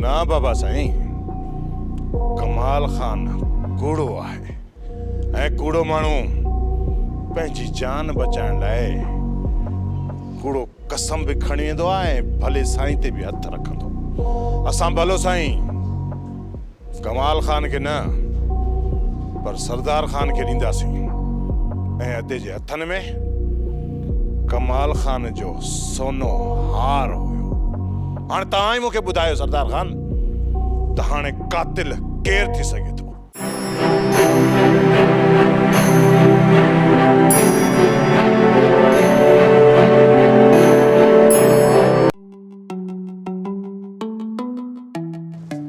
ना बाबा साईं, कमाल खान कूड़ो आहे ऐं कूड़ो माण्हू पंहिंजी जान बचाइण लाइ कूड़ो कसम बि खणी वेंदो आहे ऐं भले साईं ते बि हथ रखंदो। असां भलो साईं कमाल खान के न पर सरदार खान के ॾींदासीं ऐं अदे जे हथनि में कमाल खान जो सोनो हार हुयो। हाणे तव्हां ई मूंखे ॿुधायो सरदार खान त हाणे कातिल केरु थी सघे थो?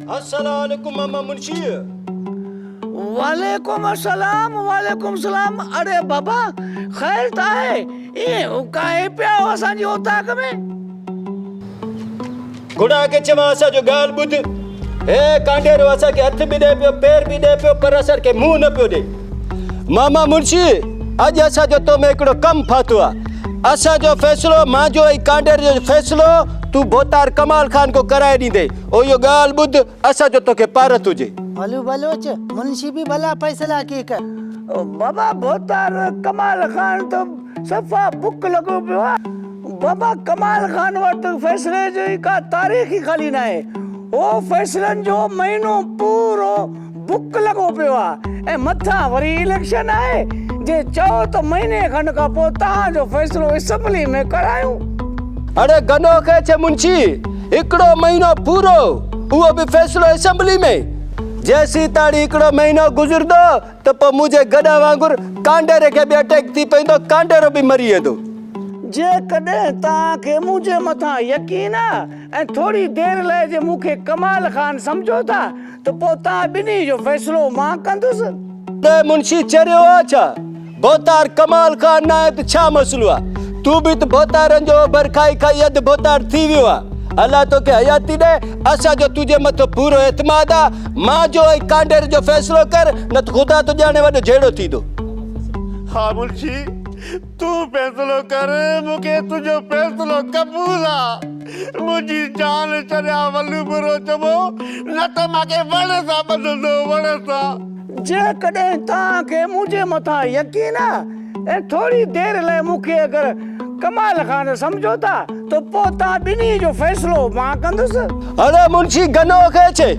अस्सलाम वालेकुम मामा मुंशी। वालेकुम अस्सलाम, वालेकुम सलाम। अरे बाबा खैर त आहे? ये काहे पिया असांजी ओताक में? गुड़ा के चवा असा जो गाल बुध हे कांडेरो असा के हथ भी दे पियो, पैर भी दे पियो, पर असर के मुंह न पियो दे। मामा मुंशी आज असा जो तो में एकड़ो कम फातो आ। असा जो फैसलो मां जो ई कांडेर जो फैसलो तू बोतार कमाल खान को कराए दी दे। ओ यो गाल बुध असा जो तो के पार तुझे भलू बलोच मुंशी भी भला फैसला की कर। बाबा बोतार कमाल खान तो सफा बुक लगो पियो आहे। बाबा कमाल खान वटि फैसले जो ई का तारीख़ ई खाली न आहे। ओ फैसलन जो महीनो पूरो बुक लगो पियो आहे ऐं मथां वरी इलेक्शन आहे। जे चओ तो महीने खंड खां पोइ तव्हांजो फैसलो असेंबली में करायूं। अरे गनो के छे मुंशी एकड़ो महीनो पूरो वो भी फैसलो असेंबली में। जैसी ताड़ी एकड़ो महीनो गुजरदो तो पो मुझे गडा वांगुर कांडेरे के भी अटैक थी पेंदो, कांडेरो भी मरी वेंदो। जे कॾहिं तव्हांखे मुंहिंजे मथां यकीन आहे ऐं थोरी देरि लाइ जे मूंखे कमाल खान सम्झो था त पोइ तव्हां ॿिन्ही जो फ़ैसिलो मां कंदुसि। अरे मुंशी चरियो छा बोतार कमाल खान ना है तो छा मसलो आहे? तू भी तो बोतारन जो बरखाई खाई अध बोतार थी वियो आहे। अल्लाह तो के हयाती दे असा जो तुझे मथो पूरो एतमाद आ। मां जो ई कांडेर जो फैसलो कर न तो खुदा तो जाने वडो जेड़ो थी दो। हाँ मुंशी तू फैसलो कर, मूंखे तुझो फैसलो कबूल आ। मुंहिंजी जान छॾिया वलू बुरो चबो न त मूंखे वण सां ॿधंदो, वण सां। जे कॾहिं तव्हांखे मुंहिंजे मथां यकीन आहे ऐं थोरी देरि लाइ मूंखे अगरि कमाल खान सम्झो था त पोइ तव्हां ॿिन्ही जो फ़ैसिलो मां कंदुसि। अरे मुंशी गनो खे छे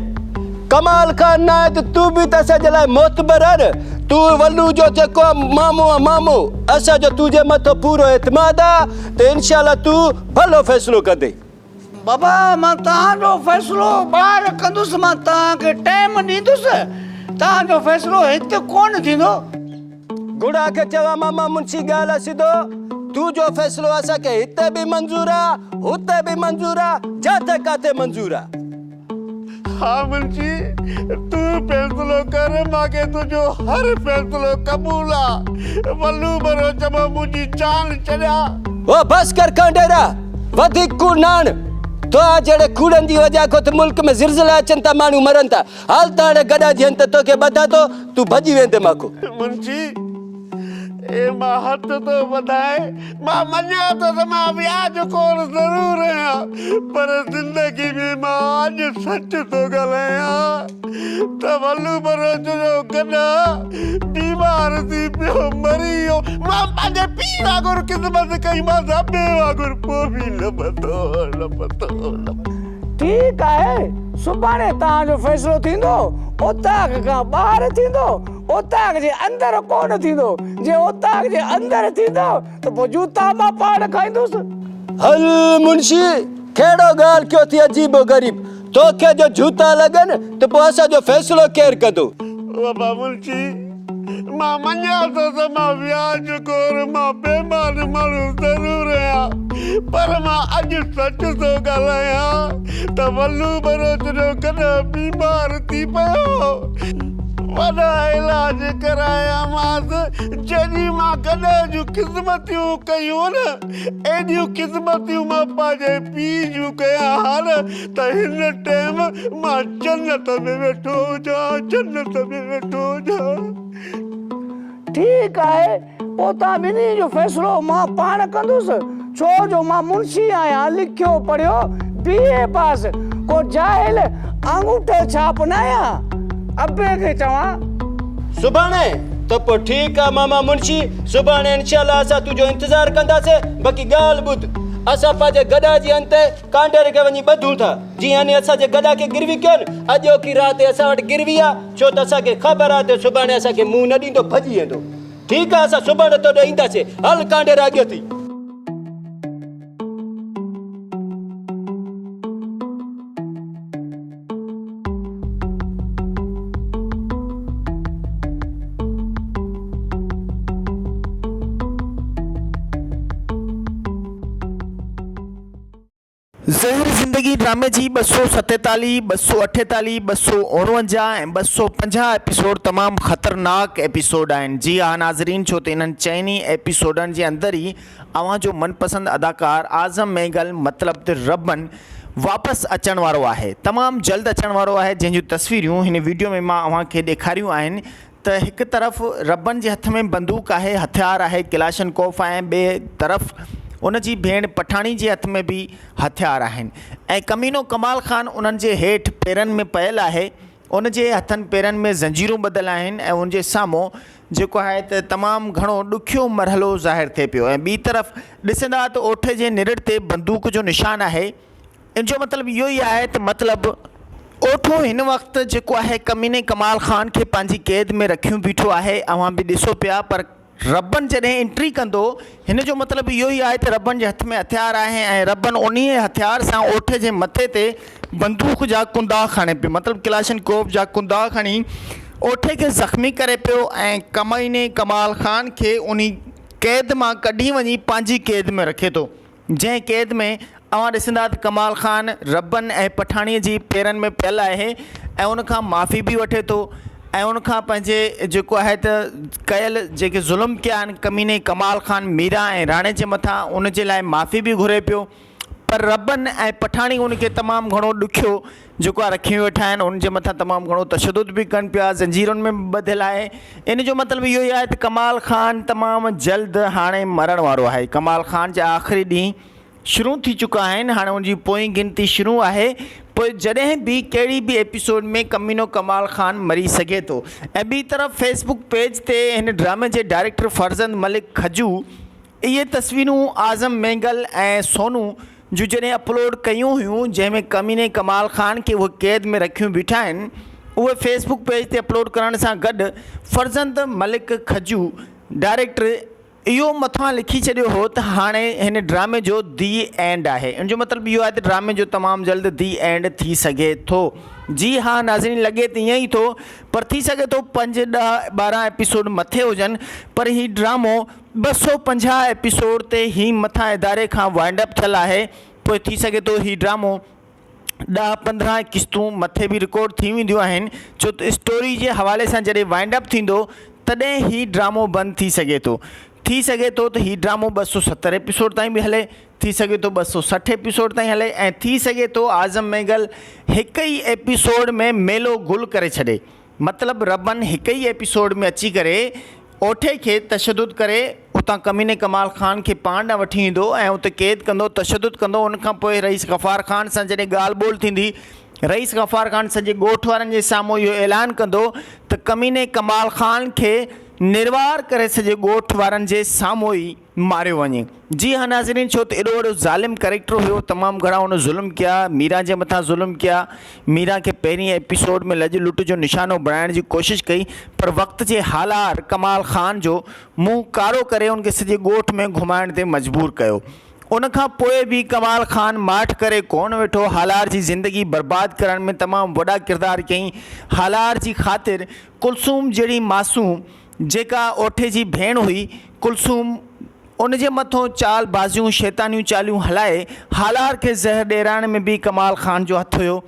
कमाल खान ना है तो तू भी त असा जे लाइ मोतबर है। तू वल्लू जो जेको मामू मामू असा जो तुझे मथो पूरो एतमाद आ तो इंशाल्लाह तू भलो फैसलो कर दे। बाबा मां तव्हांजो फ़ैसिलो ॿाहिरि कंदुसि, मां तव्हांखे टाइम ॾींदुसि। तव्हांजो फ़ैसिलो हिते कोन थींदो। गुड़ा के चवा मामा मुंशी गाल सिधो तू जो फैसलो असा के हिते भी मंजूर आ, हुते भी मंजूर आ, जाते काते मंजूर आ। हाँ मुंशी तू फैसलो कर, मूंखे तुझो हर फैसलो कबूल आ। वलू बुरो चबो मुंहिंजी जान छॾिया। ओ बस कर कांडेरा वधिक कूड़ नान। तो आ जड़े कूड़न जी वजह को तो मुल्क में ज़िलज़िला अचन था, माण्हू मरन था। हाल ताणे गडा जन तो के बता तो तू भजी वेंदे माको। मुंशी ए मां हथ तो वधाए, मां मञा तो त मां व्याज कोन ज़रूर आहियां, पर ज़िंदगी में मां अॼु सच तो ॻाल्हायां त वलू बरोच जो गॾा बीमार थी पियो, मरी वियो। मां पंहिंजे पीउ वांगुरु ख़िदमत कई, मां ॿिए वांगुरु पोइ बि न पतो। ठीकु आहे, सुभाणे तव्हांजो फ़ैसिलो थींदो। ओताक खां ॿाहिरि थींदो, ओताक जे अंदरि कोन थींदो। जे ओताक जे अंदरि थींदो त पोइ जूता मां पाण खाईंदुसि। हल मुंशी केड़ो गाल क्यों थी अजीबो गरीब। तो के जो जूता लगन तो पोइ असा जो फैसलो केर कदो? बाबा मुंशी मां मञा तो त मां व्याज कोर, मां बेईमान माण्हू ज़रूर आहियां, पर मां अॼु सच तो ॻाल्हायां त वलू बरोच जो कॾहिं बीमार थी पियो। वॾा इलाज करायामांसि। जॾहिं मां गॾे जूं ख़िदमतियूं कयूं न, एॾियूं ख़िदमतियूं मां पंहिंजे पीउ जूं कयां हाल त हिन टाइम मां जन्नत में वेठो हुजां, जन्नत में वेठो हुजां। ठीकु आहे, पोइ तव्हां ॿिन्ही जो फ़ैसिलो मां पाण कंदुसि। छो जो मां मुंशी आहियां, लिखियो पढ़ियो BA पास। को जाहिल अंगूठो छाप न आहियां अबे खे चवां सुभाणे तो पोइ ठीकु आहे मामा मुंशी, सुभाणे इंशाल्लाह असां तुंहिंजो इंतज़ारु कंदासीं। बाक़ी ॻाल्हि ॿुध, असां पंहिंजे गॾा जी अंत कांडेर खे वञी ॿधूं था। जीअं हाणे असांजे गॾा खे गिरवी कयो न, अॼो की राति असां वटि गिरवी आहे, छो त असांखे ख़बर आहे त सुभाणे असांखे मुंहुं न ॾींदो, भॼी वेंदो। ठीकु आहे, असां सुभाणे तोॾे ईंदासीं। हल कांडेर अॻियो थी। ज़हर ज़िंदगी ड्रामे जी 247, 248, 249 ऐं 250 एपिसोड तमामु ख़तरनाक एपिसोड आहिनि। जी हाँ नाज़रीन, छो त इन्हनि चइनी एपिसोडनि जे अंदरि ई अव्हां जो मनपसंद अदाकार आज़म मेघल मतिलब त रबन वापसि अचण वारो आहे, तमामु जल्द अचण वारो आहे, जंहिंजूं तस्वीरूं हिन वीडियो में मां अव्हांखे ॾेखारियूं आहिनि। त हिकु तरफ़ रबन जे हथ में बंदूक आहे, हथियार आहे, किलाशनकोफ आहे, ॿिए तरफ़ उन जी भेण पठाणी जे हथ में बि हथियार आहिनि ऐं कमीनो कमाल ख़ान उन्हनि जे हेठि पेरनि में पयल आहे। उन जे हथनि पेरनि में ज़ंजीरूं ॿधल आहिनि ऐं उन जे साम्हूं जेको आहे त तमामु घणो ॾुखियो मरहलो ज़ाहिर थिए पियो। ऐं ॿी तरफ़ ॾिसंदा त ओठ जे निरड़ ते बंदूक जो निशान आहे। इन जो मतिलबु इहो ई आहे त मतिलबु ओठो हिन वक़्तु जेको आहे कमीने कमाल ख़ान खे पंहिंजी क़ैद में रखियूं बीठो आहे। अव्हां बि ॾिसो पिया, पर रबन जॾहिं एंट्री कंदो, हिन जो मतिलबु इहो ई आहे त रबन जे हथ में हथियार आहे ऐं रबन उन हथियार सां ओठ जे मथे ते बंदूक जा कुंदा खणे पियो, मतिलबु किलाशनकोफ जा कुंदा खणी ओठे खे ज़ख़्मी करे पियो ऐं कमीने कमाल ख़ान खे उन क़ैद मां कढी वञी पंहिंजी क़ैद में रखे थो। जंहिं क़ैद में अव्हां ॾिसंदा त कमाल ख़ान रबन ऐं पठाणीअ जी पेरनि में पियल आहे ऐं उनखां माफ़ी बि वठे थो ऐं उनखां पंहिंजे जेको आहे त कयल जेके ज़ुल्म कया आहिनि कमीने कमाल ख़ान मीरा ऐं राणे जे मथां, उन जे लाइ माफ़ी बि घुरे पियो। पर रबन ऐं पठाणी उनखे तमामु घणो ॾुखियो जेको आहे रखी वेठा आहिनि, उन जे मथां तमामु घणो तशदुद बि कनि पिया, ज़ंजीरुनि में बि ॿधियलु आहे। इन जो मतिलबु इहो ई आहे त कमाल ख़ान तमामु जल्द हाणे मरण वारो आहे। कमाल ख़ान जा आख़िरी ॾींहं शुरू थी चुका आहिनि, हाणे उनजी पोइ गिनती शुरू आहे। पोइ जॾहिं बि कहिड़ी बि एपिसोड में कमीनो कमाल ख़ान मरी सघे थो। ऐं ॿी तरफ़ फेसबुक पेज ते हिन ड्रामे जे डायरेक्टर फरज़ंद मलिक खजू इहे तस्वीरूं आज़म मेघल ऐं सोनू जूं जॾहिं अपलोड कयूं हुयूं, जंहिंमें कमीने कमाल ख़ान खे उहे क़ैद में रखियूं बीठा आहिनि, उहे फेसबुक पेज ते अपलोड करण सां गॾु फरज़ंद मलिक खजू डायरेक्टर इहो मथां लिखी छॾियो हो त हाणे हिन ड्रामे जो दी एंड आहे। इन जो मतिलबु इहो आहे त ड्रामे जो तमामु जल्द दी एंड थी सघे थो। जी हाँ नाज़रीन, लॻे त ईअं ई थो, पर थी सघे थो 5, 10, 12 एपिसोड मथे हुजनि, पर हीउ ड्रामो 250 एपिसोड ते ही मथां इदारे खां वाइंड अप थियल आहे। पोइ थी सघे थो हीउ ड्रामो 10-15 किस्तूं मथे बि रिकॉर्ड थी वेंदियूं आहिनि, छो त स्टोरी जे हवाले सां जॾहिं वाइंड अप थींदो तॾहिं हीउ ड्रामो बंदि थी सघे थो। थी सघे थो त हीउ ड्रामो 270 एपिसोड ताईं बि हले, थी सघे थो 260 एपिसोड ताईं हले ऐं थी सघे थो आज़म मेघल हिकु ई एपिसोड में मेलो गुल करे छॾे। मतिलबु रबन हिकु ई एपिसोड में अची करे ओठे खे तशदुद करे उतां कमीने कमाल ख़ान खे पाण ॾांहुं वठी ईंदो ऐं उते क़ैद कंदो, तशदुद कंदो। उनखां पोइ रईस गफ़ार ख़ान सां जॾहिं ॻाल्हि ॿोल थींदी, रईस गफ़ार ख़ान सॼे ॻोठ वारनि जे साम्हूं इहो ऐलान कंदो त कमीने कमाल ख़ान खे निर्वार करे सॼे ॻोठ वारनि जे साम्हूं ई मारियो वञे। जी हाँ नाज़रीन, छो त एॾो वॾो ज़ालिम कैरेक्टर हुयो, तमामु घणा हुन ज़ुल्म कया, मीरा जे मथां ज़ुल्म कया, मीरा खे पहिरीं एपिसोड में लॼ लुट जो निशानो बणाइण जी कोशिशि कई, पर वक़्त जे हालार कमाल ख़ान जो मुंहुं कारो करे उनखे सॼे ॻोठ में घुमाइण ते मजबूर कयो। उनखां पोइ बि कमाल ख़ान माठ करे कोन वेठो, हालार जी ज़िंदगी बर्बाद करण में तमामु वॾा किरदार कयईं। हालार जी ख़ातिर कुलसूम जहिड़ी मासूम जेका ओठे जी भेण हुई, कुलसूम उन जे मथां चाल बाज़ियूं शैतानियूं चालियूं हलाए हालार खे ज़हर ॾेराइण में बि कमाल ख़ान जो हथु हुयो।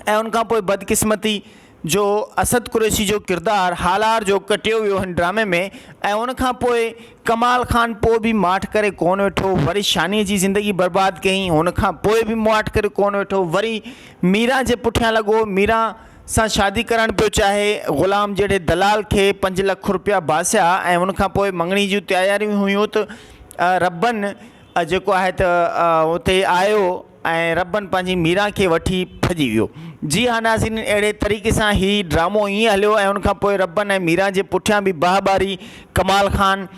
ऐं उनखां पोइ बदकिस्मती जो असद कुरैशी जो किरदारु हालार जो कटियो वियो हिन ड्रामे में। ऐं उनखां पोइ कमाल ख़ान पोइ बि माठ करे कोन वेठो, वरी शानीअ जी ज़िंदगी बर्बादु कयईं। हुनखां पोइ बि माठ करे कोन वेठो, वरी मीरा जे पुठियां लॻो, मीरा सां शादी करणु पियो चाहे। ग़ुलाम जहिड़े दलाल खे 5 लख रुपया बासिया ऐं उनखां पोइ मङणी जूं तयारियूं हुयूं त रबन जेको आहे त उते आयो ऐं रबन पंहिंजी मीरा खे वठी भॼी वियो। जी हाँ नाज़रीन, अहिड़े तरीक़े सां ही ड्रामो ईअं हलियो ऐं उनखां पोइ रबन ऐं मीरा जे पुठियां बि बाहबारी कमाल ख़ान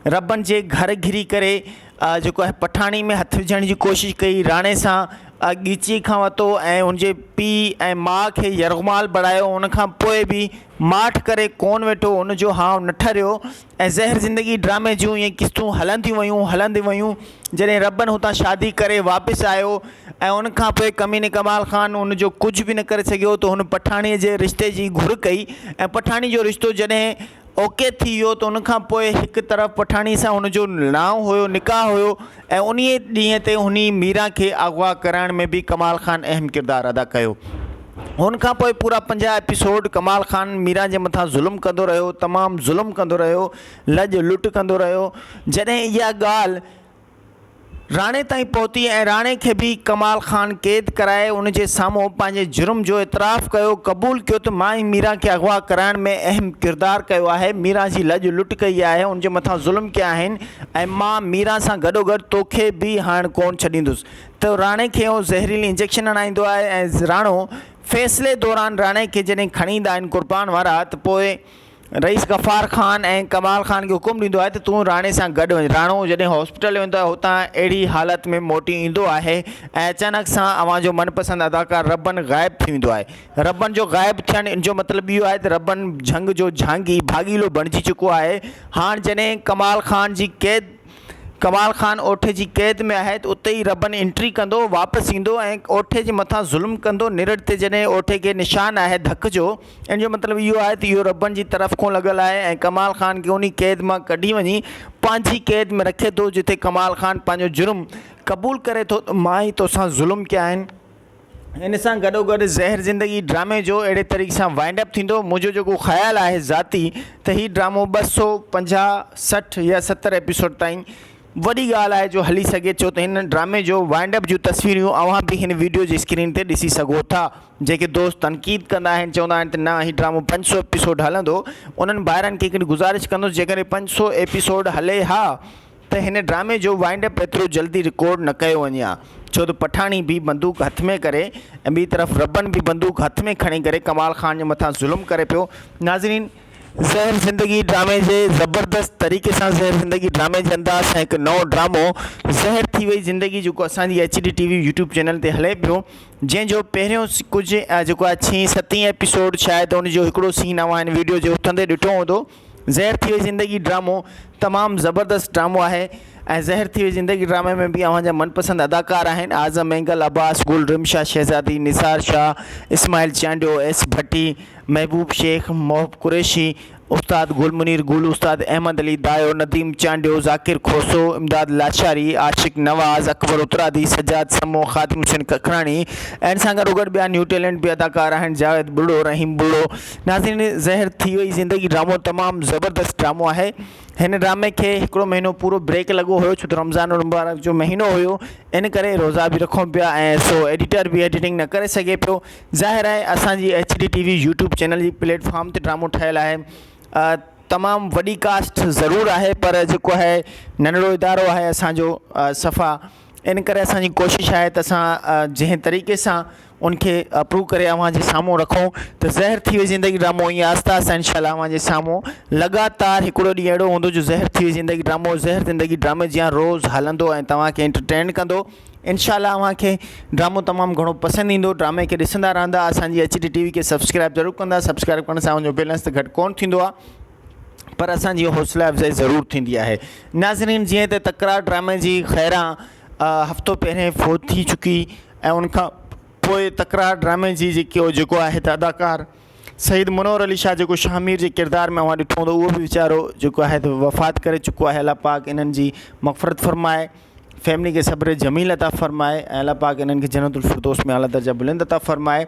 रबन जे घर घिरी करे जेको आहे पठाणी में हथु विझण जी कोशिशि कई, राणे सां ॻीची खां वरितो ऐं हुनजे पीउ ऐं माउ खे यरगमाल बणायो। उनखां पोइ बि माठ करे कोन वेठो, हुनजो हाव न ठरियो ऐं ज़हर ज़िंदगी ड्रामे जूं ईअं किस्तूं हलंदी वयूं जॾहिं रबन हुतां शादी करे वापसि आयो ऐं उनखां पोइ कमीने कमाल ख़ान हुनजो कुझु बि न करे सघियो, त हुन पठाणीअ जे रिश्ते जी घुर कई ऐं पठाणी जो रिश्तो जॾहिं ओके थी वियो त उनखां पोइ हिकु तरफ़ पठाणी सां हुनजो नाव हुयो, निकाह हुयो ऐं उन ॾींहं ते हुन मीरा खे अगवा कराइण में बि कमाल ख़ान अहम किरदारु अदा कयो। हुनखां पोइ पूरा 50 एपिसोड कमाल ख़ान मीरा जे मथां ज़ुल्म कंदो रहियो, तमामु ज़ुल्म कंदो रहियो, लॼ लुट कंदो रहियो। जॾहिं इहा ॻाल्हि राणे ताईं पहुती ऐं राणे खे बि कमाल ख़ान क़ैद कराए उनजे साम्हूं पंहिंजे जुर्म जो इतराफ़ कयो, क़बूल कयो त मां ई मीरा खे अगवा कराइण में अहम किरदारु कयो आहे, मीरा जी लॼ लुट कई आहे, उनजे मथां ज़ुल्म कया आहिनि ऐं मां मीरा सां गॾोगॾु तोखे बि हाणे कोन छॾींदुसि। त राणे खे उहो ज़हरीली इंजेक्शन हणाईंदो आहे ऐं राणो फ़ैसिले दौरान राणे खे जॾहिं खणी ईंदा आहिनि कुर्बान वारा, त पोइ रईस गफ़ार ख़ान ऐं कमाल ख़ान खे हुकुम ॾींदो आहे त तूं राणे सां गॾु वञ। राणो जॾहिं हॉस्पिटल वेंदो आहे हुतां अहिड़ी हालत में मोटी ईंदो आहे ऐं अचानक सां अव्हांजो मनपसंदि अदाकार रबन ग़ाइबु थी वेंदो आहे। रबन जो ग़ाइबु थियण जो मतिलबु इहो आहे त रबन झंग जो झांगी भागीलो बणिजी चुको आहे। हाणे जॾहिं कमाल ख़ान ओठे जी क़ैद में आहे त उते ई रबन एंट्री कंदो, वापसि ईंदो ऐं ओठे जे मथां ज़ुल्म कंदो। निरड़ ते जॾहिं ओठे खे निशान आहे धक जो, इन जो मतिलबु इहो आहे त इहो रबन जी तरफ़ खां लॻल आहे ऐं कमाल ख़ान खे उन क़ैद मां कढी वञी पंहिंजी क़ैद में रखे थो, जिथे कमाल ख़ान पंहिंजो जुर्म क़बूल करे थो त मां ई तोसां ज़ुल्म कया आहिनि। इन सां गॾोगॾु ज़हर ज़िंदगी ड्रामे जो अहिड़े तरीक़े सां वाइंड अप थींदो। मुंहिंजो जेको ख़्यालु आहे ज़ाती त हीउ ड्रामो 250, 60 या 70 एपिसोड ताईं वॾी ॻाल्हि आहे जो हली सघे, छो त हिन ड्रामे जो वाइंड अप जूं तस्वीरूं अव्हां बि हिन वीडियो जी स्क्रीन ते ॾिसी सघो था। जेके दोस्त तनक़ीद कंदा आहिनि, चवंदा आहिनि त न हीउ ड्रामो 500 एपिसोड हलंदो, उन्हनि भाइरनि खे हिकिड़ी गुज़ारिश कंदुसि जेकॾहिं 500 एपिसोड हले हा त हिन ड्रामे जो वाइंड अप एतिरो जल्दी रिकॉर्ड न कयो वञे हा, छो त पठाणी बि बंदूक हथ में करे ऐं ॿी तरफ़ रबन बि बंदूक हथ में खणी करे कमाल ख़ान जे मथां ज़ुल्म करे पियो। नाज़रीन, ज़हर ज़िंदगी ड्रामे जे ज़बरदस्त तरीक़े सां ज़हर ज़िंदगी ड्रामे जे अंदाज़ सां हिकु नओं ड्रामो ज़हर थी वई ज़िंदगी जेको असांजी HD TV यूट्यूब चैनल ते हले पियो, जंहिंजो पहिरियों कुझु जेको आहे 6-7 एपिसोड शायदि हुनजो हिकिड़ो सीन अव्हां हिन वीडियो जे उथंदे ॾिठो हूंदो। ज़हर थी वई ज़िंदगी ड्रामो तमामु ज़बरदस्त ड्रामो आहे ऐं ज़हर थी वई ज़िंदगी ड्रामे में बि अव्हांजा मनपसंदि अदाकार आहिनि आज़म एंगल, अब्बास गुल, रिमशा शहज़ादी, निसार शाह, इस्माइल चांडियो, एस भट्टी, महबूब शेख, मोहब कुरैशी, उस्ताद गुल मुनीर गुल, उस्ताद अहमद अली दायो, नदीम चांडियो, ज़ाकिर खोसो, इमदाद लाचारी, आशिक नवाज़, अकबर उतरादी, सजाद समो, ख़ातिम हुसैन कखराणी ऐं इन सां गॾोगॾु ॿिया न्यू टैलेंट बि अदाकार आहिनि, जावेद बुढ़ो, रहीम बुढ़ो। नाज़रीन, ज़हर थी वई ज़िंदगी ड्रामो तमामु ज़बरदस्त ड्रामो आहे। हिन ड्रामे खे हिकिड़ो महीनो पूरो ब्रेक लॻो हुयो, छो त रमज़ान मुबारक जो महीनो हुयो, इन करे रोज़ा बि रखूं पिया ऐं सो एडिटर बि एडिटिंग न करे सघे पियो। ज़ाहिर आहे असांजी HD TV यूट्यूब चैनल जी प्लेटफॉर्म ते ड्रामो ठहियलु आहे, तमामु वॾी कास्ट ज़रूरु आहे पर जेको आहे नंढड़ो इदारो आहे असांजो सफ़ा, इन करे असांजी कोशिशि आहे त असां जंहिं तरीक़े सां उनखे अप्रूव करे अव्हां जे साम्हूं रखूं त ज़हर थी वई ज़िंदगी ड्रामो ईअं आहिस्ता आहिस्ता इंशाल्लाह अव्हां जे साम्हूं लगातार हिकिड़ो ॾींहुं अहिड़ो हूंदो जो ज़हर थी वई ज़िंदगी ड्रामो ज़हर ज़िंदगी ड्रामे जीअं रोज़ु हलंदो ऐं तव्हांखे एंटरटेन कंदो। इंशाल्लाह अव्हांखे ड्रामो तमामु घणो पसंदि ईंदो, ड्रामे खे ॾिसंदा रहंदा, असांजी HD TV खे सब्सक्राइब ज़रूरु कंदा। सब्सक्राइब करण सां उनजो बैलेंस त घटि कोन थींदो आहे पर असांजी हौसला अफ़ज़ाई ज़रूरु थींदी आहे। नाज़रीन, जीअं त तकरार ड्रामे जी खैरां हफ़्तो पहिरें फ़ौत थी चुकी ऐं उनखां पोइ तकरार ड्रामे जी जेको आहे त अदाकार सईद मुनव्वर अली शाह जेको शामिर जे किरदार में अव्हां ॾिठो हूंदो, उहो बि वीचारो जेको आहे त वफ़ात करे चुको आहे। अल्लाह पाक इन्हनि जी मग़फ़िरत फ़रमाए, फैमिली खे सब्र जमील अता फ़रमाए ऐं अल्लाह पाक इन्हनि खे जन्नतुल फिरदौस में आला दर्जा बुलंद अता फ़रमाए।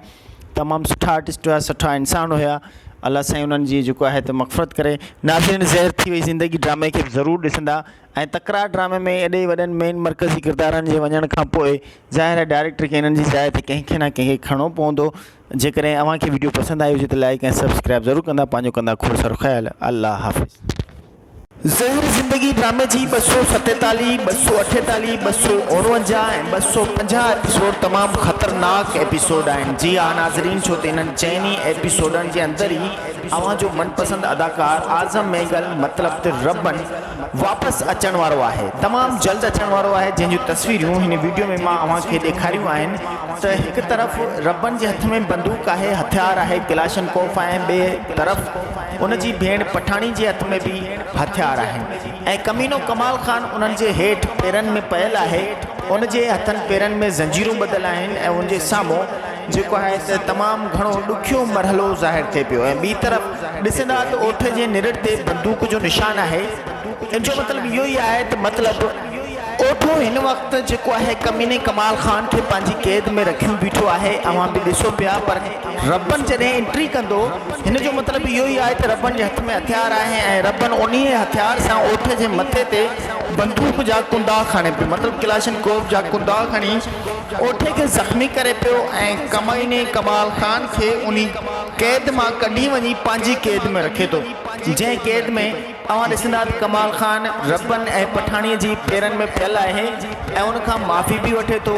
तमामु सुठा आर्टिस्ट हुआ, सुठा इंसान हुया, अल्लाह साईं उन्हनि जी जेको आहे त मग़फ़िरत करे। नाज़रीन, ज़हर थी वई ज़िंदगी ड्रामे खे ज़रूरु ॾिसंदा ऐं तकरार ड्रामे में एॾे वॾनि मेन मर्कज़ी किरदारनि जे वञण खां पोइ ज़ाहिर आहे डायरेक्टर खे इन्हनि जी जाइ ते कंहिंखे न कंहिंखे खणणो पवंदो। जेकॾहिं अव्हांखे वीडियो पसंदि आई हुजे त लाइक ऐं सब्सक्राइब ज़रूरु कंदा। पंहिंजो कंदा खोड़ सारो ख़्यालु। अल्लाह हाफ़िज़। ज़हर ज़िंदगी ड्रामे जी 247, 248, 249 ऐं 250 एपिसोड तमामु ख़तरनाक एपिसोड आहिनि। जी हाँ नाज़रीन, छो त इन्हनि चइनी एपिसोडनि जे अंदरि ई अव्हां जो मनपसंद अदाकार आज़म मेगल मतिलब त रबन वापसि अचण वारो आहे, तमामु जल्द अचण वारो आहे, जंहिंजूं तस्वीरूं हिन वीडियो में मां अव्हां खे ॾेखारियूं आहिनि। त हिकु तरफ़ रबन जे हथ में बंदूक आहे, हथियार आहे, किलाशनकोफ आहे, ॿिए तरफ़ उन जी भेण पठाणी जे हथ में बि हथियार आहिनि ऐं कमीनो कमाल ख़ान उन्हनि जे हेठि पेरनि में पयल आहे, उन जे हथनि पेरनि में ज़ंजीरूं ॿधल आहिनि ऐं उन जे साम्हूं जेको आहे त तमामु घणो ॾुखियो मरहलो ज़ाहिर थिए पियो ऐं ॿी तरफ़ ॾिसंदा त ओठ जे निरड़ ते बंदूक जो निशान आहे। इन जो मतिलबु इहो ई आहे त मतिलबु ओठो हिन वक़्तु जेको आहे कमीने कमाल ख़ान खे पंहिंजी क़ैद में रखियो बीठो आहे। अव्हां बि ॾिसो पिया, पर रबन जॾहिं एंट्री कंदो हिन जो मतिलबु इहो ई आहे त रबन जे हथ में हथियार आहे ऐं रबन उन हथियार सां ओठ जे मथे ते बंदूक जा कुंदा खणे पियो, मतिलबु किलाशनकोफ जा कुंदा खणी ओठे खे ज़ख़्मी करे पियो ऐं कमीने कमाल ख़ान खे उन क़ैद मां कढी वञी पंहिंजी क़ैद में रखे थो, जंहिं क़ैद में अव्हां ॾिसंदा त कमाल ख़ान रबन ऐं पठाणीअ जी पेरनि में पियल आहे ऐं उनखां माफ़ी बि वठे थो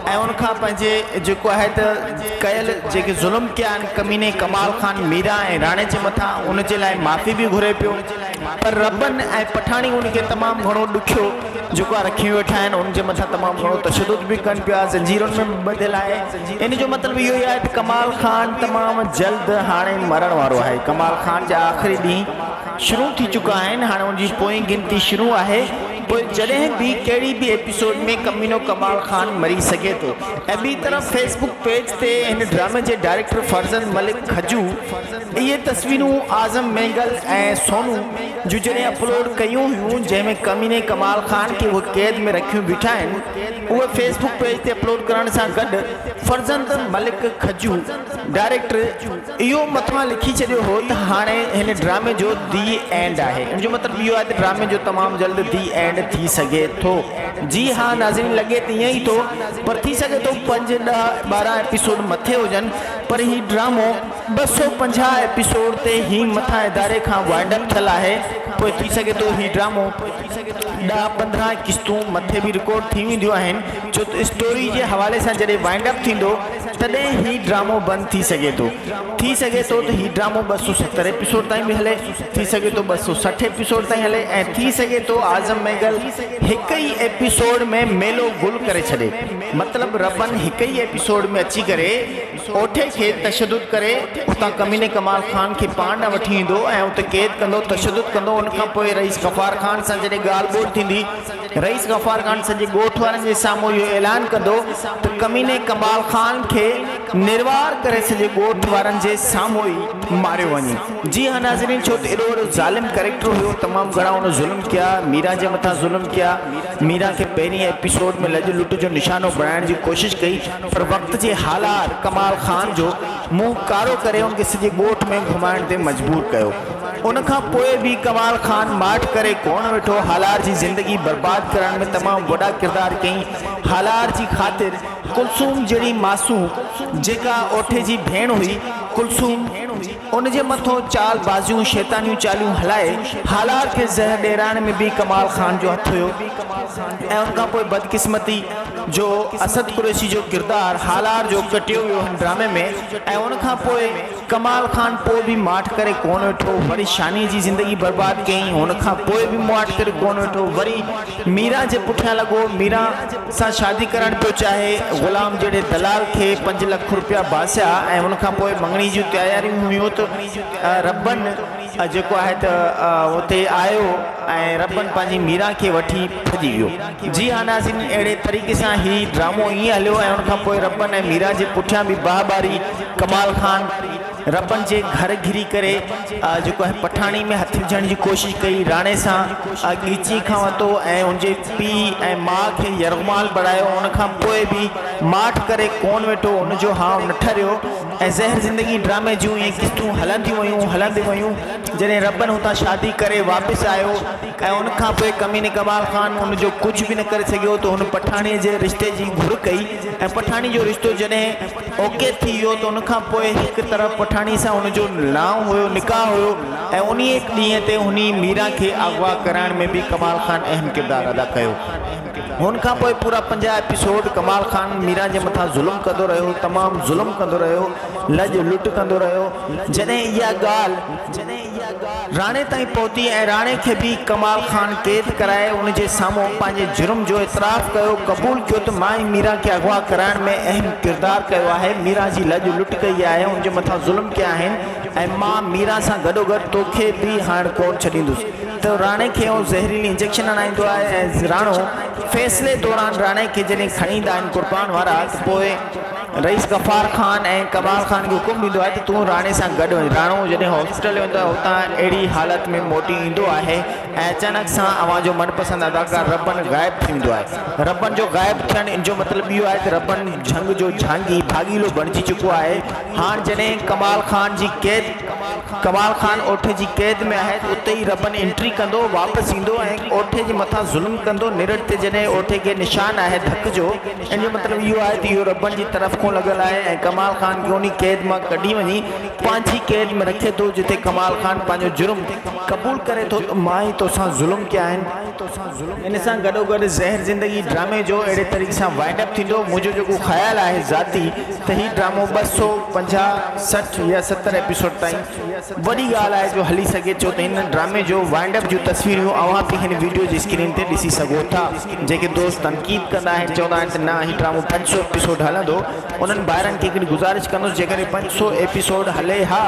ऐं उनखां पंहिंजे जेको आहे त कयल जेके ज़ुल्म कया आहिनि कमीने कमाल ख़ान मीरा ऐं राणे जे मथां उनजे लाइ माफ़ी बि घुरे पियो। पर रबन ऐं पठाणी उनखे तमामु घणो ॾुखियो जेको आहे रखी वेठा आहिनि, उनजे मथां तमामु घणो तशदुद बि कनि पिया, ज़ंजीरुनि में ॿधियल आहे। इन जो मतिलबु इहो ई आहे त कमाल ख़ान तमामु जल्द हाणे मरण वारो आहे। कमाल ख़ान जा आख़िरी ॾींहं शुरू थी चुका आहिनि, हाणे उनजी पोइ गिनती शुरू आहे। पोइ जॾहिं बि कहिड़ी बि एपिसोड में कमीनो कमाल ख़ान मरी सघे थो। ऐं ॿी तरफ़ फेसबुक पेज ते हिन ड्रामे जे डायरेक्टर फरज़ंद मलिक खजू इहे तस्वीरूं आज़म मेगल ऐं सोनू जो जॾहिं अपलोड कयूं हुयूं, जंहिंमें कमीने कमाल ख़ान खे उहे क़ैद में रखियूं बीठा आहिनि, उहे फेसबुक पेज ते अपलोड करण सां गॾु फरज़ंद मलिक खजू डायरेक्टर इहो मथां लिखी छॾियो हो त हाणे हिन ड्रामे जो दी एंड आहे। इन जो मतिलबु इहो आहे त ड्रामे जो तमामु जल्द दी एंड थी सघे थो। जी हाँ नाज़रीन, लॻे त ईअं ई थो, पर थी सघे थो 5, 10, 12 एपिसोड मथे हुजनि, पर ही ड्रामो 250 एपिसोड ते ही मथां इदारे खां वाइंड अप थियल आहे। पोइ थी सघे थो ही ड्रामो 10-15 किस्तूं मथे बि रिकॉर्ड थी वेंदियूं आहिनि, छो त स्टोरी जे हवाले सां जॾहिं वाइंड अप थींदो तॾहिं ही ड्रामो बंदि थी सघे थो। थी सघे थो त ही ड्रामो 270 एपिसोड ताईं बि हले, थी सघे थो 260 एपिसोड ताईं हले ऐं थी सघे थो आज़म मेगल हिकु ई एपिसोड में मेलो गुल करे छॾे। मतिलबु रबन हिकु ई एपिसोड में अची करे ओठे खे तशदुद करे उतां कमीने कमाल ख़ान खे पाण न वठी ईंदो ऐं उते क़ैद कंदो, तशदुद कंदो। उनखां पोइ रईस गफ़ार ख़ान सां जॾहिं ॻाल्हि ॿोल थींदी, रईस गफ़ार ख़ान सॼे ॻोठ वारनि जे साम्हूं इहो ऐलान कंदो त कमीने कमाल ख़ान खे निर्वार करे सॼे ॻोठ वारनि जे साम्हूं ई मारियो वञे। जी हाँ नाज़रीन, छो त एॾो वॾो ज़ालिम कैरेक्टर हुयो, तमामु घणा हुन ज़ुल्म कया, मीरा जे मथां ज़ुल्म कया, मीरा खे पहिरीं एपिसोड में लॼ लुट जो निशानो बणाइण जी कोशिशि कई, पर वक़्त जे हालात कमाल ख़ान जो मुंहुं कारो करे उनखे सॼे ॻोठ में घुमाइण ते मजबूर कयो। उनखां पोइ बि कमाल ख़ान माठ करे कोन वेठो, हालार जी ज़िंदगी बर्बाद करण में तमामु वॾा किरदार कई। हालार जी ख़ातिर कुलसूम जहिड़ी मासूम जेका ओठे जी भेण हुई, कुलसूम उन जे मथां चाल बाज़ियूं शैतानियूं चालियूं हलाए हालार खे ज़हर ॾियारण में बि कमाल ख़ान जो हथु हुयो। ऐं उनखां पोइ बदकिस्मती जो असद कुरैशी जो किरदारु हालार जो कटियो वियो हिन ड्रामे में। ऐं उनखां पोइ कमाल ख़ान पोइ बि माठ करे कोन वेठो, वरी शानी जी ज़िंदगी बर्बाद कयईं, हुनखां पोइ बि माठ करे कोन वेठो, वरी मीरा जे पुठियां लॻो, मीरा सां शादी करणु पियो चाहे, ग़ुलाम जहिड़े दलाल खे 5 लख रुपया बासिया ऐं उनखां पोइ मङणी जूं तयारियूं हुयूं त रबन जेको आहे त उते आयो ऐं रबन पंहिंजी मीरा खे वठी भॼी वियो। जी हाँ नाज़रीन, अहिड़े तरीक़े सां ही ड्रामो ईअं हलियो ऐं उनखां पोइ रबन ऐं मीरा जे पुठियां बि बाहबारी कमाल ख़ान रबन जे घर घिरी करे जेको आहे पठाणी में हथ विझण जी कोशिशि कई, राणे सां ॻीची खां वरितो ऐं उनजे पीउ ऐं माउ खे यरगमाल बणायो। उनखां पोइ बि माठ करे कोन वेठो, उनजो हाव न ठरियो ऐं ज़हर ज़िंदगी ड्रामे जूं इहे किस्तूं हलंदियूं वयूं। जॾहिं रबन हुतां शादी करे वापसि आयो ऐं उनखां पोइ कमीने कमाल ख़ान उनजो कुझु बि न करे सघियो, त हुन पठाणीअ जे रिश्ते जी घुर कई ऐं पठाणी जो रिश्तो जॾहिं ओके थी वियो त उनखां पोइ हिकु तरफ़ पठाणी सां हुनजो नाव हुयो, निकाह हुयो ऐं उन ॾींहं ते हुन मीरा खे अगवा कराइण में बि कमाल खान अहम किरदारु अदा कयो। हुन खां पोइ पूरा 50 एपिसोड कमाल खान मीरा जे मथां ज़ुल्म कंदो रहियो, तमामु ज़ुल्म कंदो रहियो, लज लुट कंदो रहियो। जॾहिं इहा ॻाल्हि राणे ताईं पहुती ऐं राणे खे बि कमाल खान क़ैद कराए उनजे साम्हूं पंहिंजे जुर्म जो इतराफ़ कयो, क़बूल कयो त मां ई मीरा खे अगवा कराइण में अहम किरदारु कयो आहे, मीरा जी लज लुट कई आहे, उनजे मथां ज़ुल्म कया आहिनि ऐं मां मीरा सां गॾोगॾु तोखे बि हाणे कोन छॾींदुसि। त राणे खे ज़हरीली इंजेक्शन हणाईंदो आहे ऐं राणो फ़ैसिले दौरान राणे खे जॾहिं खणी ईंदा आहिनि कुर्बान वारा, त पोइ रईस गफ़ार ख़ान ऐं कमाल खान खे हुकुम ॾींदो आहे त तूं राणे सां गॾु वञ। राणो जॾहिं हॉस्पिटल वेंदो आहे हुतां अहिड़ी हालत में मोटी ईंदो आहे ऐं अचानक सां अवां जो मनपसंदि अदाकार रबन ग़ाइबु थींदो आहे। रबन जो ग़ाइबु थियणु इन जो मतिलबु इहो आहे त रबन झंग जो झांगी भागीलो बणिजी चुको आहे। हाणे जॾहिं कमाल खान ओठे जी क़ैद में आहे त उते ई रबन एंट्री कंदो, वापसि ईंदो ऐं ओठे जे मथां ज़ुल्म कंदो। निरट ते जॾहिं ओठे खे निशान आहे धक जो, इन जो मतिलबु इहो आहे त इहो रबन जी तरफ़ खां लॻल आहे ऐं कमाल खान खे उन क़ैद मां कढी वञी पंहिंजी क़ैद में रखे थो, जिते कमाल खान पंहिंजो जुर्म क़बूल करे थो त मां ई तोसां ज़ुल्म कया आहिनि। इन सां गॾोगॾु ज़हर ज़िंदगी ड्रामे जो अहिड़े तरीक़े सां वाइंड अप थींदो। मुंहिंजो जेको ख़्यालु आहे ज़ाती त हीउ ड्रामो 250, 60 या 70 एपिसोड ताईं वॾी ॻाल्हि आहे जो हली सघे। छो त हिन ड्रामे जो वाइंड अप जूं तस्वीरूं अवां बि हिन वीडियो जी स्क्रीन ते ॾिसी सघो था। जेके दोस्त तनक़ीद कंदा आहिनि, चवंदा आहिनि त न हीउ ड्रामो 500 एपिसोड हलंदो, उन्हनि ॿारनि खे हिकिड़ी गुज़ारिश कंदुसि जेकॾहिं 500 एपिसोड हले हा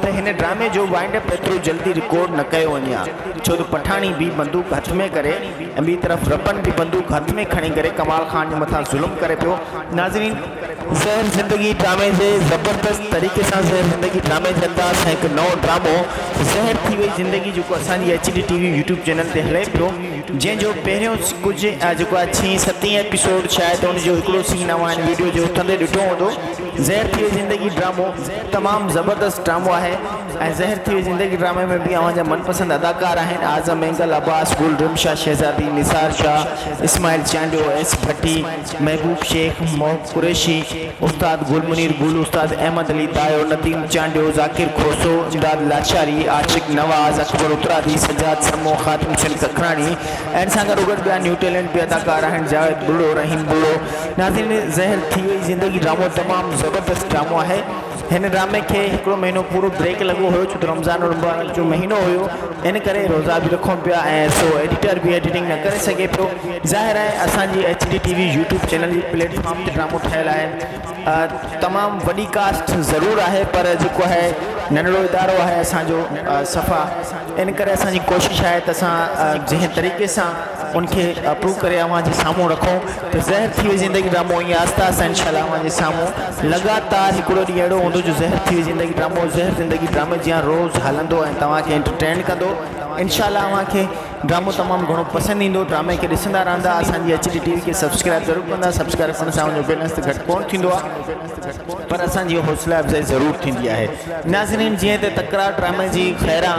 त हिन ड्रामे जो वाइंड अप एतिरो जल्दी रिकॉर्ड न कयो वञे हा। छो त पठाणी बि बंदूक हथ में करे ऐं ॿी तरफ़ रबन बि बंदूक हथ में खणी करे कमाल खान जे मथां ज़ुल्म करे पियो। नाज़रीन, ज़हर ज़िंदगी ड्रामे जे ज़बरदस्त तरीक़े सां ज़हर ज़िंदगी ड्रामे जे अंदाज़ हिकु नओं ड्रामो ज़हर थी वई ज़िंदगी जेको असांजी HD TV यूट्यूब चैनल ते हले पियो, जंहिंजो पहिरियों कुझु जेको आहे 6-7 एपिसोड शायदि हुनजो हिकिड़ो सीन अवां वीडियो जे उथंदे ॾिठो हूंदो। ज़हर थी वई ज़िंदगी ड्रामो तमामु ज़बरदस्त ड्रामो आहे ऐं ज़हर थी वई ज़िंदगी ड्रामे में बि अवां जा मनपसंदि अदाकार आहिनि आज़म एंगल, अब्बास गुल, रिमशा शहज़ादी, निसार शाह, इस्माइल चांडियो, एस भट्टी, महबूब शेख, मोहब कुरैशी, उस्ताद गुल मुनीर गुल, उस्ताद अहमद अली दायो, नदीम चांडियो, ज़ाकिर खोसो, इमदाद लाचारी, आशिक नवाज़, अकबर उतरादी, सजाद समो, ख़ातिम हुसैन कखराणी ऐं सां गॾोगॾु ॿिया न्यू टैलेंट बि अदाकार आहिनि, जावेद बुढ़ो, रहीम बुढ़ो। नाज़रीन, ज़हर थी वई ज़िंदगी ड्रामो तमामु ज़बरदस्त ड्रामो आहे। हिन ड्रामे खे हिकिड़ो महीनो पूरो ब्रेक लॻो हुयो छो त रमज़ान मुबारक जो महीनो हुयो, इन करे रोज़ा बि रखूं पिया ऐं सो एडिटर बि एडिटिंग न करे सघे पियो। ज़ाहिर आहे असांजी HD TV यूट्यूब चैनल जी प्लेटफॉर्म ते ड्रामो ठहियलु आहे। तमामु वॾी कास्ट ज़रूरु आहे पर जेको आहे नंढड़ो इदारो आहे असांजो सफ़ा, इन करे असांजी कोशिशि आहे त असां जंहिं तरीक़े सां उनखे अप्रूव करे अवां जे साम्हूं रखूं त ज़हर थी वई ज़िंदगी ड्रामो ईअं आस्ता आस्ता इंशाल्लाह अवां जे साम्हूं लगातार हिकिड़ो ॾींहुं अहिड़ो हूंदो जो ज़हर थी वई ज़िंदगी ड्रामो ज़हर ज़िंदगी ड्रामे जीअं रोज़ु हलंदो ऐं तव्हांखे एंटरटेन कंदो। इंशाल्लाह अव्हांखे ड्रामो तमामु घणो पसंदि ईंदो, ड्रामे खे ॾिसंदा रहंदा, असांजी HD TV खे सब्सक्राइब ज़रूरु कंदा। सब्सक्राइब करण सां उनजो बैलेंस त घटि कोन थींदो आहे पर असांजी हौसला अफ़ज़ाई ज़रूरु थींदी आहे। नाज़रीन, जीअं त तकरार ड्रामे जी खैरां